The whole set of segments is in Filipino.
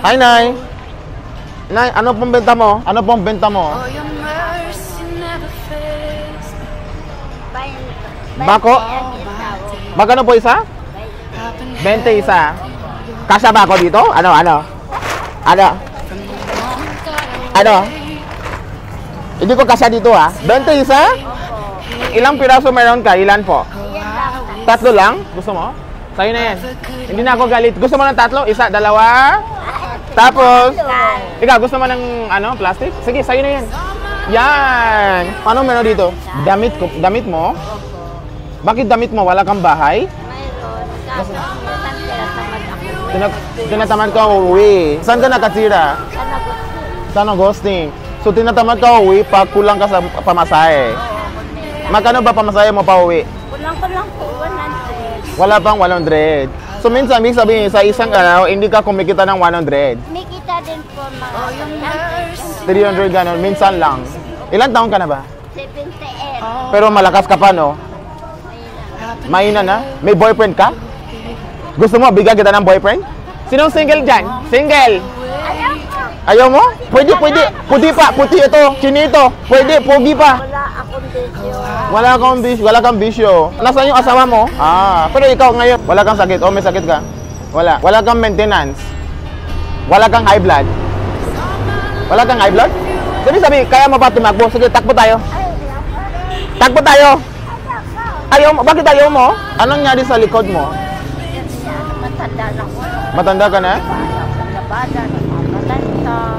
Hi, Nay. Nay, ano pong benta mo? Ano pong benta mo? Bako? Magkano po isa? 20 isa. Kasya ba ako dito? Ano? Hindi ko kasya dito ha. 20 isa? Ilang piraso meron ka? Ilan po? 3 lang? Gusto mo? Sa'yo na yan. Hindi na ako galit. Gusto mo ng 3? Isa, 2? Tapos, ikaw gusto mo ng plastic? Sige, sa'yo na yan. Yan! Paano meron dito? Damit mo? Bakit damit mo? Wala kang bahay? Tinatamad ka uuwi. Saan ka nakatira? San Agustin. So tinatamad ka uuwi pag kulang ka sa pamasahe. Magkano ba pamasahe mo pa uwi? Kulang po, 100. Wala pang 100. So minsan, ibig sabihin, sa isang araw, hindi ka kumikita ng 100. May kita din po mga 300 ganon, minsan lang. Ilan taon ka na ba? 78. Pero malakas ka pa, no? Mahina na? May boyfriend ka? Gusto mo, bigyan kita ng boyfriend? Sinong single dyan? Single! Ayaw mo? Pwede. Puti ito. Chinito. Pwede, pogi pa. Wala akong bisyo. Wala kang bisyo. Nasaan yung asawa mo? Pero ikaw ngayon, wala kang sakit. O may sakit ka? Wala. Wala kang maintenance. Wala kang high blood. Wala kang high blood? Sabi, kaya mo pa tumakbo? Sige, takbo tayo. Takbo tayo. Ayaw mo? Bakit ayaw mo? Anong nangyari sa likod mo? Matanda na ko. Matanda ka na?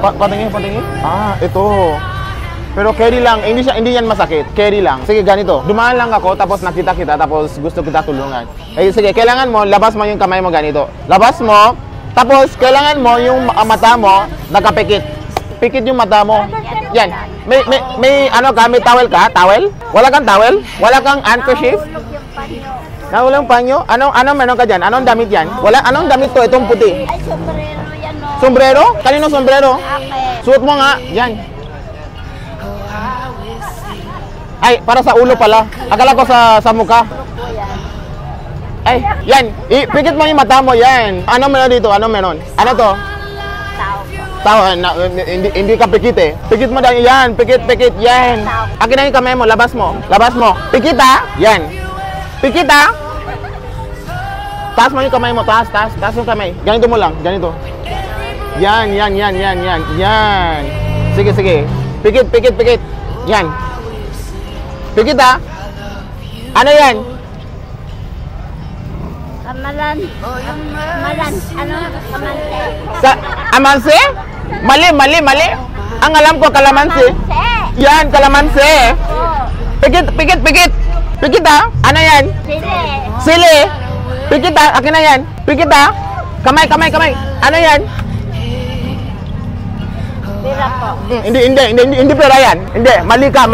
Patingin. Ito. Pero carry lang, hindi yan masakit. Carry lang. Sige, ganito. Dumaan lang ako, tapos nakita kita, tapos gusto kita tulungan. Sige, kailangan mo, labas mo yung kamay mo ganito. Labas mo, tapos kailangan mo yung mata mo, nakapikit. Pikit yung mata mo. Yan. May towel ka? Towel? Wala kang towel? Wala kang handkerchief? Nawalang panyo? Anong meron ka dyan? Anong damit yan? Wala, anong damit to? Itong puti. Ay, sombrero yan o. Sombrero? Kanino sombrero? Ake. Suot mo nga. Yan. Ay, para sa ulo pala. Akala ko sa mukha. Ay, yan. Pikit mo yung mata mo. Yan. Ano meron dito? Ano meron? Ano to? Tao. Hindi ka pikit eh. Pikit mo dahil. Yan. Pikit. Yan. Akin na yung kamay mo. Labas mo. Pikit ha. Yan. Pikit ha. Taas mo yung kamay mo. Taas yung kamay. Ganito mo lang. Ganito. Yan. Sige. Pikit. Yan. Pikit ha. Ano yan? Kamalan. Ano? Kamante. Amanse? Mali. Ang alam ko, kalamansi. Yan, kalamansi. Pikit. Pikit ha. Ano yan? Sili. Pikit ha. Akin na yan. Pikit ha. Kamay. Ano yan? Pira po. Hindi pera yan. Hindi, mali ka.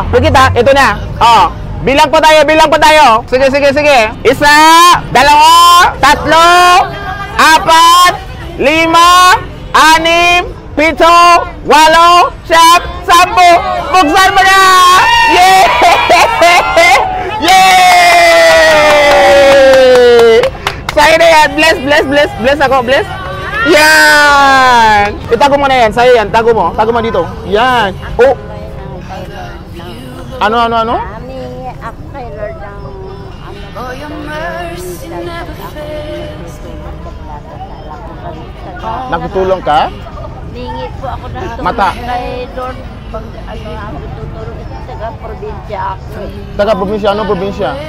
Pikit ha. Ito na. Bilang po tayo. Sige. 1, 2, 3, 4, 5, 6, 7, 8, 9, 10, 11, buksan mo na! Yay! Sa'yo na yan. Bless ako. Yan! Itago mo na yan. Sa'yo yan. Tago mo dito. Yan. Oh! Ano? Kami ako kay Lord ng Nagtutulong ka? Ningit po ako ng tulong Mata. kay Lord. Pag ang tutulong ito, taga-probinsya ako. Taga-probinsya? Anong probinsya?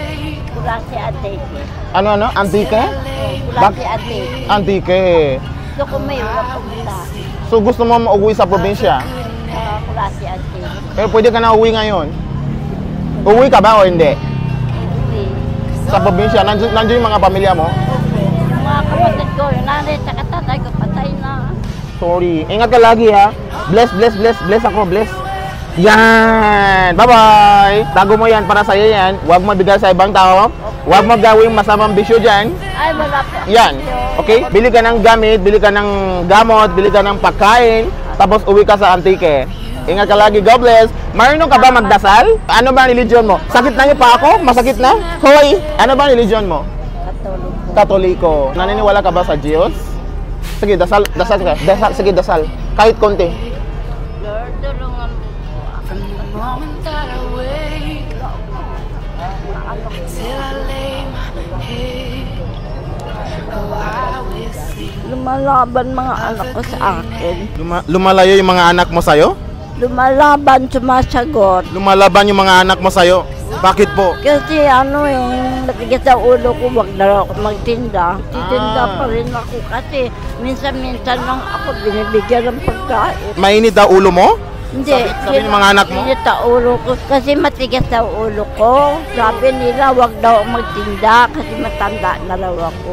Kulasi Ateke. Ano? Antique? Kulasi Ateke. Antique. Gusto ko may ulang pumunta. So gusto mo mauwi sa probinsya? Kulasi Ateke. Pero pwede ka na uwi ngayon? Uwi ka ba o hindi? Uwi. Sa probinsya? Nandiyan yung mga pamilya mo? Yung mga kapatid ko, yung nanay at tatay ko, patay na. Sorry. Ingat ka lagi ha. Bless ako. Yan. Bye-bye. Tago mo yan para sa'yo yan. Huwag mo bigay sa ibang tao. Huwag mo gawing masamang bisyo dyan. Ay, wala po. Yan. Okay? Bili ka ng gamit, bili ka ng gamot, bili ka ng pagkain, tapos uwi ka sa Antique. Ingat ka lagi. God bless. Marunong ka ba magdasal? Ano ba ang religion mo? Sakit na niyo pa ako? Masakit na? Hoy! Ano ba ang religion mo? Katoliko. Katoliko. Naniniwala ka ba sa Diyos? sige, dasal ka. Dasal, sige, dasal. Kahit konti. Lord, tulungan mo po ako. From the moment that I wake till I lay my head, oh, I will sleep. Lumalaban mga anak ko sa akin. Lumalayo yung mga anak mo sa'yo? Lumalaban, sumasagot. Lumalaban yung mga anak mo sa'yo? Bakit po? Kasi natigas sa ulo ko, wag na raw ako magtinda. Titinda pa rin ako kasi minsan-minsan lang ako binibigyan ng pagkain. Mainit daw ulo mo? Hindi. Sabi ng mga anak mo? Mainit ang ulo ko kasi matigas sa ulo ko. Sabi nila, wag daw ako magtinda kasi matanda na raw ako.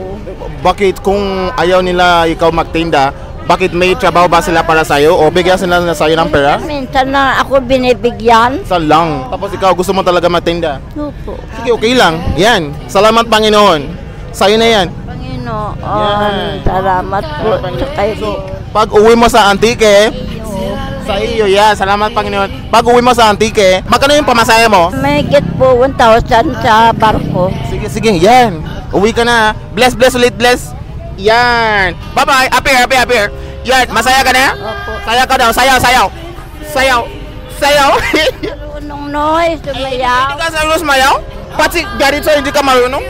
Bakit kung ayaw nila ikaw magtinda, bakit may trabaho ba sila para sa'yo? O bigyan sila na sa'yo ng pera? Minsan na ako binibigyan. Saan lang? Tapos ikaw gusto mo talaga magtinda? Opo. Sige, okay lang. Yan. Salamat Panginoon. Sa'yo na yan. Panginoon, Yan. salamat po sa kayo. So, pag uwi mo sa Antique, sa iyo yan. Salamat Panginoon. Pag uwi mo sa Antique, magkano yung pamasaya mo? May get po 1,000 sa barko. Sige, sige. Yan. Uwi ka na. Bless, bless ulit, bless. Yan. Bye-bye. Appear. Yan. Masaya ka na? Opo. Saya ka daw. Sayaw. Marunong noy, sumayaw. Hindi ka sa sumayaw? Pati ganito hindi ka marunong?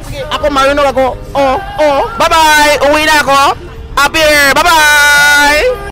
Sige, ako marunong ako. Oh. Bye-bye. Uwi na ako. Appear. Bye-bye.